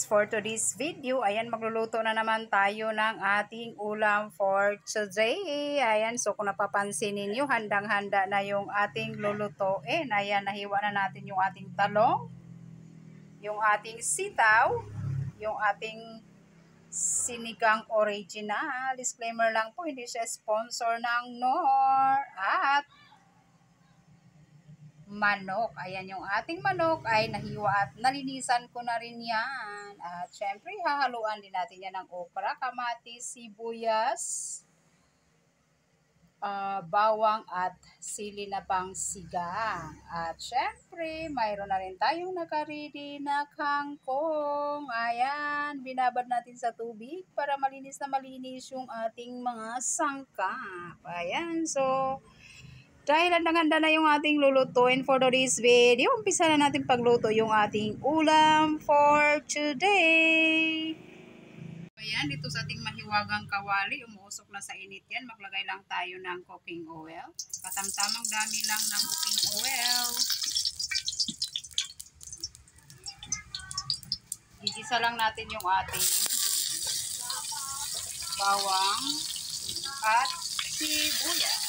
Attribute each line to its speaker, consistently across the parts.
Speaker 1: for today's video. Ayan, magluluto na naman tayo ng ating ulam for today. Ayan, so kung napapansin ninyo, handang-handa na yung ating lulutuin. Ayan, nahiwa na natin yung ating talong, yung ating sitaw, yung ating sinigang original. Disclaimer lang po, hindi siya sponsor ng NOR. At manok. Ayan, yung ating manok ay nahiwa at nalinisan ko na rin yan. At syempre, hahaluan din natin yan ng okra, kamatis, sibuyas, bawang at sili na pang sigang. At syempre, mayroon na rin tayong nakaredy na kangkong. Ayan, binabad natin sa tubig para malinis na malinis yung ating mga sangkap. Ayan, so dahil handa na yung ating lulutuin for today's video, umpisa na natin pagluto yung ating ulam for today. Ayan, dito sa ating mahiwagang kawali, umuusok na sa init yan. Maglagay lang tayo ng cooking oil. Katamtamang dami lang ng cooking oil. Igisa lang natin yung ating bawang at sibuyas.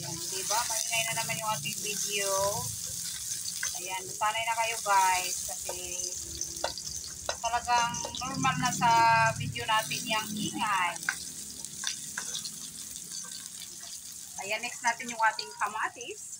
Speaker 1: Ayan, diba? Maingay na naman yung ating video. Ayan, sanay na kayo guys kasi talagang normal na sa video natin yung ingay. Ayan, next natin yung ating kamatis.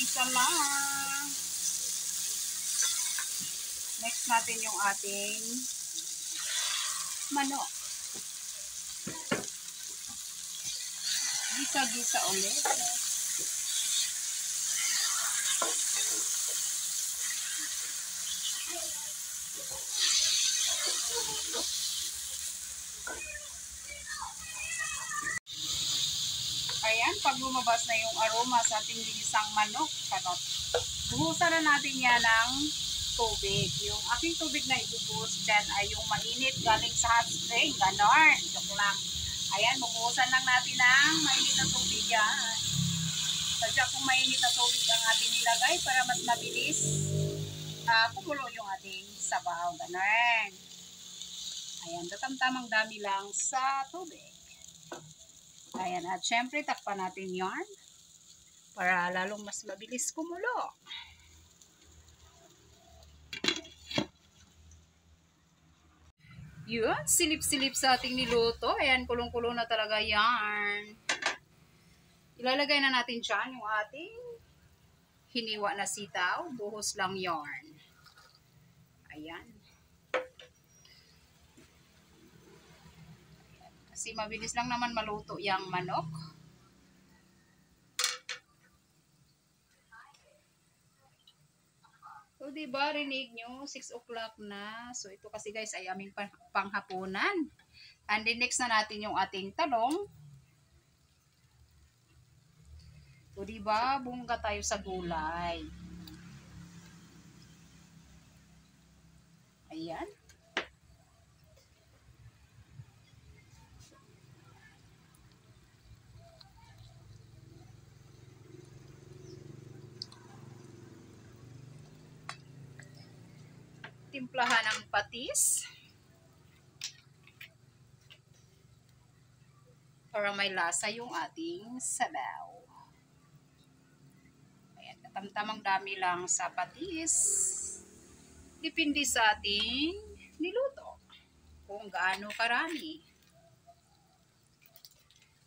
Speaker 1: Isa lang. Next natin yung ating manok. Gisa-gisa ulit. Ayan, pag lumabas na yung aroma sa ating ginisang manok, buhusan na natin yan ng tubig. Yung aking tubig na ibubuhos dyan ay yung mainit galing sa hot spring. Ganon. Joke lang. Ayan, bubuhusan lang natin ng mainit na tubig yan. Sadya kung mainit na tubig ang ating nilagay para mas mabilis kumulo yung ating sabaw. Ganon. Ayan, tatamtamang dami lang sa tubig. Ayan, at syempre takpan natin yarn para lalong mas mabilis kumulo. Yun, silip-silip sa ating niluto. Ayan, kulong-kulong na talaga yarn. Ilalagay na natin dyan yung ating hiniwa na sitaw. Buhos lang yarn. Ayan. Kasi mabilis lang naman maluto yung manok. So, diba, rinig nyo, 6 o'clock na. So, ito kasi guys ay aming panghapunan. And then next na natin yung ating talong. So, diba, bungga tayo sa gulay. Ayan. Timplahan ng patis para may lasa yung ating sabaw. Ayan, katamtamang dami lang sa patis. Depende sa ating niluto kung gaano karami.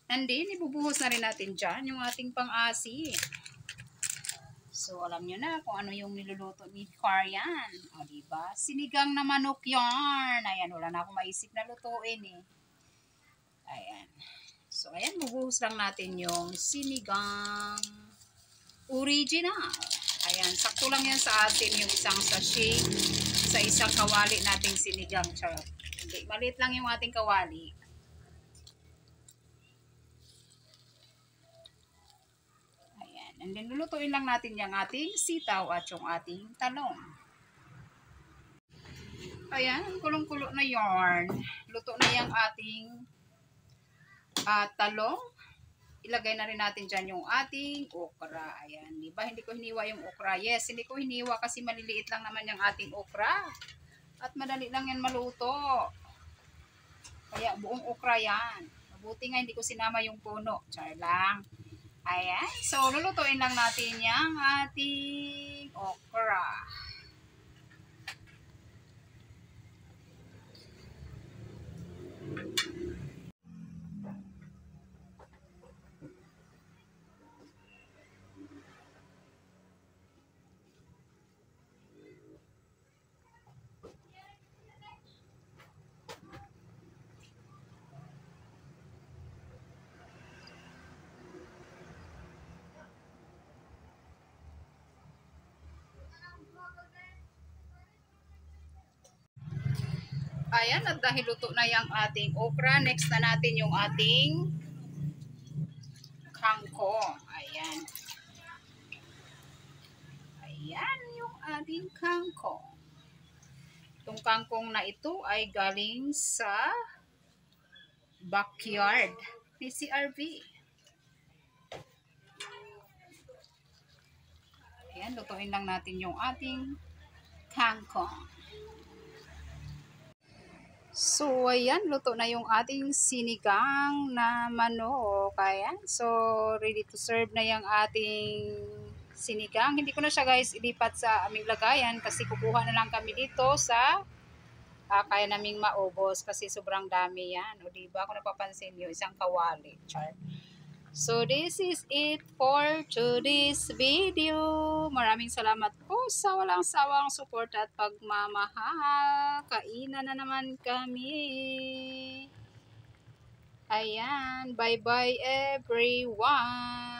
Speaker 1: And then, ibubuhos na rin natin dyan yung ating pang-asin. So, alam nyo na kung ano yung niluluto ni Karian. O, diba? Sinigang na manok yarn. Ayan, wala na akong maisip na lutuin eh. Ayan. So, ayan, bubuhos lang natin yung sinigang original. Ayan, sakto lang yan sa atin yung isang sachet sa isang kawali nating sinigang. Charot. Hindi, maliit lang yung ating kawali. And then, lulutuin lang natin yung ating sitaw at yung ating talong. Ayan, kulong-kulo na yarn. Luto na yung ating talong. Ilagay na rin natin dyan yung ating okra. Ayan, di ba? Hindi ko hiniwa yung okra. Yes, hindi ko hiniwa kasi maliliit lang naman yung ating okra. At madali lang yan maluto. Kaya buong okra yan. Mabuti nga hindi ko sinama yung puno. Char lang. Ayan. So, lulutuin lang natin yung ating okra. Ayan, at dahil luto na yung ating okra, next na natin yung ating kangkong. Ayan. Ayan yung ating kangkong. Itong kangkong na ito ay galing sa backyard ni CRV. Ayan, lutuin lang natin yung ating kangkong. So, ayan, luto na yung ating sinigang na manok. Ayan, so, ready to serve na yung ating sinigang. Hindi ko na siya guys ilipat sa aming lagayan kasi kukuha na lang kami dito sa kaya naming maubos kasi sobrang dami yan. O diba, kung napapansin nyo, isang kawali. Char. So, this is it for today's video. Maraming salamat po sa walang sawang support at pagmamahal. Kainan na naman kami. Ayan. Bye-bye everyone.